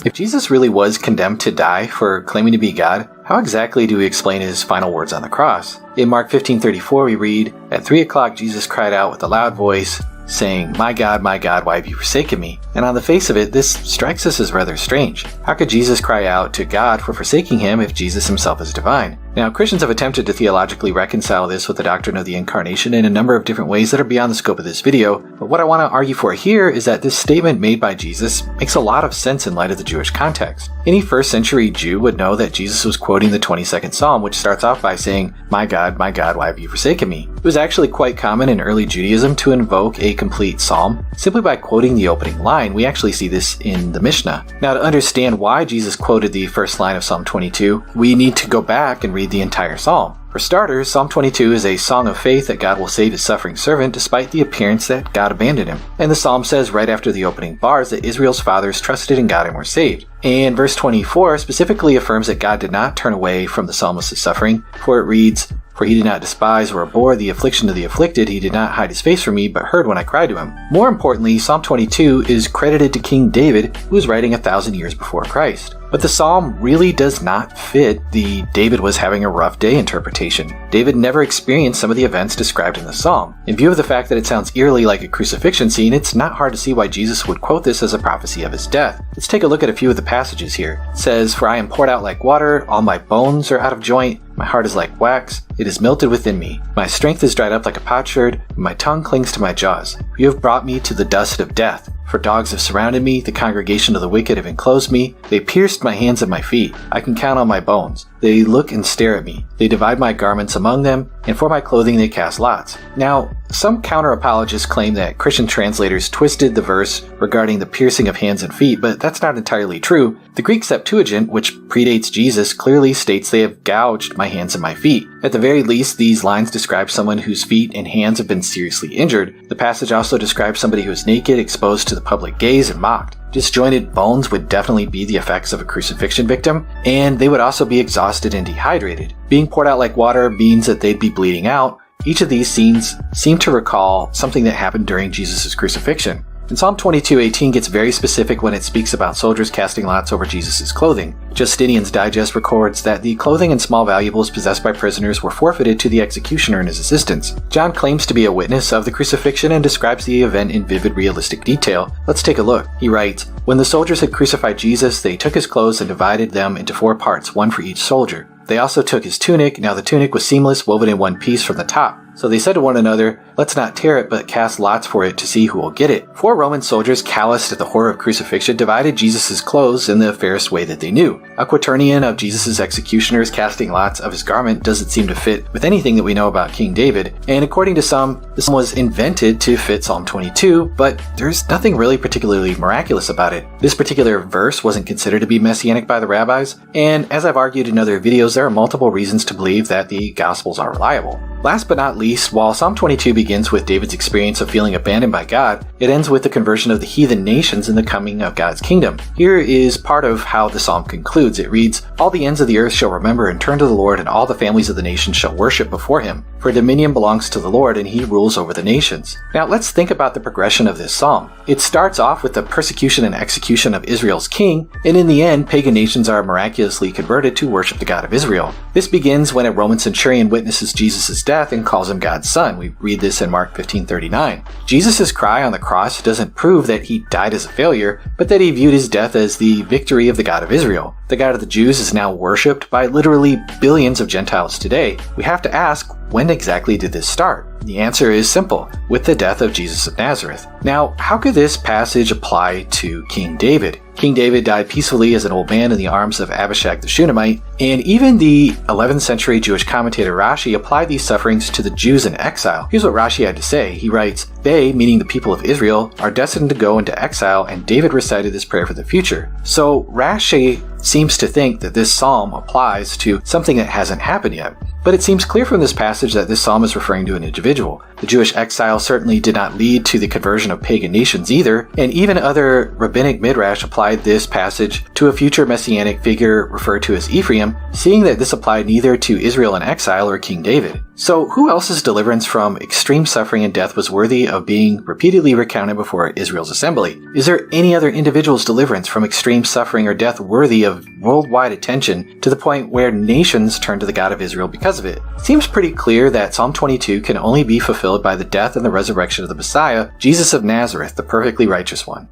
If Jesus really was condemned to die for claiming to be God, how exactly do we explain his final words on the cross? In Mark 15:34 we read, "At 3 o'clock Jesus cried out with a loud voice, saying, my God, why have you forsaken me?" And on the face of it, this strikes us as rather strange. How could Jesus cry out to God for forsaking him if Jesus himself is divine? Now, Christians have attempted to theologically reconcile this with the doctrine of the Incarnation in a number of different ways that are beyond the scope of this video, but what I want to argue for here is that this statement made by Jesus makes a lot of sense in light of the Jewish context. Any first century Jew would know that Jesus was quoting the 22nd Psalm, which starts off by saying, my God, why have you forsaken me?" It was actually quite common in early Judaism to invoke a complete psalm. Simply by quoting the opening line, we actually see this in the Mishnah. Now, to understand why Jesus quoted the first line of Psalm 22, we need to go back and read the entire psalm. For starters, Psalm 22 is a song of faith that God will save his suffering servant despite the appearance that God abandoned him. And the psalm says right after the opening bars that Israel's fathers trusted in God and were saved. And verse 24 specifically affirms that God did not turn away from the psalmist's suffering, for it reads, "For he did not despise or abhor the affliction of the afflicted, he did not hide his face from me, but heard when I cried to him." More importantly, Psalm 22 is credited to King David, who was writing 1,000 years before Christ. But the psalm really does not fit the David was having a rough day interpretation. David never experienced some of the events described in the psalm. In view of the fact that it sounds eerily like a crucifixion scene, it's not hard to see why Jesus would quote this as a prophecy of his death. Let's take a look at a few of the passages here. It says, "For I am poured out like water, all my bones are out of joint, my heart is like wax, it is melted within me. My strength is dried up like a potsherd, and my tongue clings to my jaws. You have brought me to the dust of death. For dogs have surrounded me, the congregation of the wicked have enclosed me. They pierced my hands and my feet. I can count on my bones. They look and stare at me. They divide my garments among them, and for my clothing they cast lots." Now, some counter-apologists claim that Christian translators twisted the verse regarding the piercing of hands and feet, but that's not entirely true. The Greek Septuagint, which predates Jesus, clearly states they have gouged my hands and my feet. At the very least, these lines describe someone whose feet and hands have been seriously injured. The passage also describes somebody who is naked, exposed to the public gaze, and mocked. Disjointed bones would definitely be the effects of a crucifixion victim, and they would also be exhausted and dehydrated. Being poured out like water means that they'd be bleeding out. Each of these scenes seem to recall something that happened during Jesus' crucifixion. And Psalm 22:18 gets very specific when it speaks about soldiers casting lots over Jesus' clothing. Justinian's Digest records that the clothing and small valuables possessed by prisoners were forfeited to the executioner and his assistants. John claims to be a witness of the crucifixion and describes the event in vivid, realistic detail. Let's take a look. He writes, "When the soldiers had crucified Jesus, they took his clothes and divided them into 4 parts, one for each soldier. They also took his tunic. Now the tunic was seamless, woven in one piece from the top. So they said to one another, 'Let's not tear it, but cast lots for it to see who will get it.' 4 Roman soldiers, calloused at the horror of crucifixion, divided Jesus' clothes in the fairest way that they knew. A quaternion of Jesus' executioners casting lots of his garment doesn't seem to fit with anything that we know about King David, and according to some, this was invented to fit Psalm 22, but there's nothing really particularly miraculous about it. This particular verse wasn't considered to be messianic by the rabbis, and as I've argued in other videos, there are multiple reasons to believe that the Gospels are reliable. Last but not least, while Psalm 22 begins with David's experience of feeling abandoned by God, it ends with the conversion of the heathen nations and the coming of God's kingdom. Here is part of how the psalm concludes. It reads, "All the ends of the earth shall remember and turn to the Lord, and all the families of the nations shall worship before him. For dominion belongs to the Lord, and he rules over the nations." Now let's think about the progression of this psalm. It starts off with the persecution and execution of Israel's king, and in the end, pagan nations are miraculously converted to worship the God of Israel. This begins when a Roman centurion witnesses Jesus' death and calls him God's son. We read this in Mark 15:39. Jesus' cry on the cross doesn't prove that he died as a failure, but that he viewed his death as the victory of the God of Israel. The God of the Jews is now worshipped by literally billions of Gentiles today. We have to ask, when exactly did this start? The answer is simple, with the death of Jesus of Nazareth. Now, how could this passage apply to King David? King David died peacefully as an old man in the arms of Abishag the Shunammite, and even the 11th century Jewish commentator Rashi applied these sufferings to the Jews in exile. Here's what Rashi had to say. He writes, "They, meaning the people of Israel, are destined to go into exile, and David recited this prayer for the future." So Rashi seems to think that this psalm applies to something that hasn't happened yet. But it seems clear from this passage that this psalm is referring to an individual. The Jewish exile certainly did not lead to the conversion of pagan nations either, and even other rabbinic midrash applied this passage to a future messianic figure referred to as Ephraim, seeing that this applied neither to Israel in exile or King David. So who else's deliverance from extreme suffering and death was worthy of being repeatedly recounted before Israel's assembly? Is there any other individual's deliverance from extreme suffering or death worthy of worldwide attention to the point where nations turn to the God of Israel because of it? It seems pretty clear that Psalm 22 can only be fulfilled by the death and the resurrection of the Messiah, Jesus of Nazareth, the perfectly righteous one.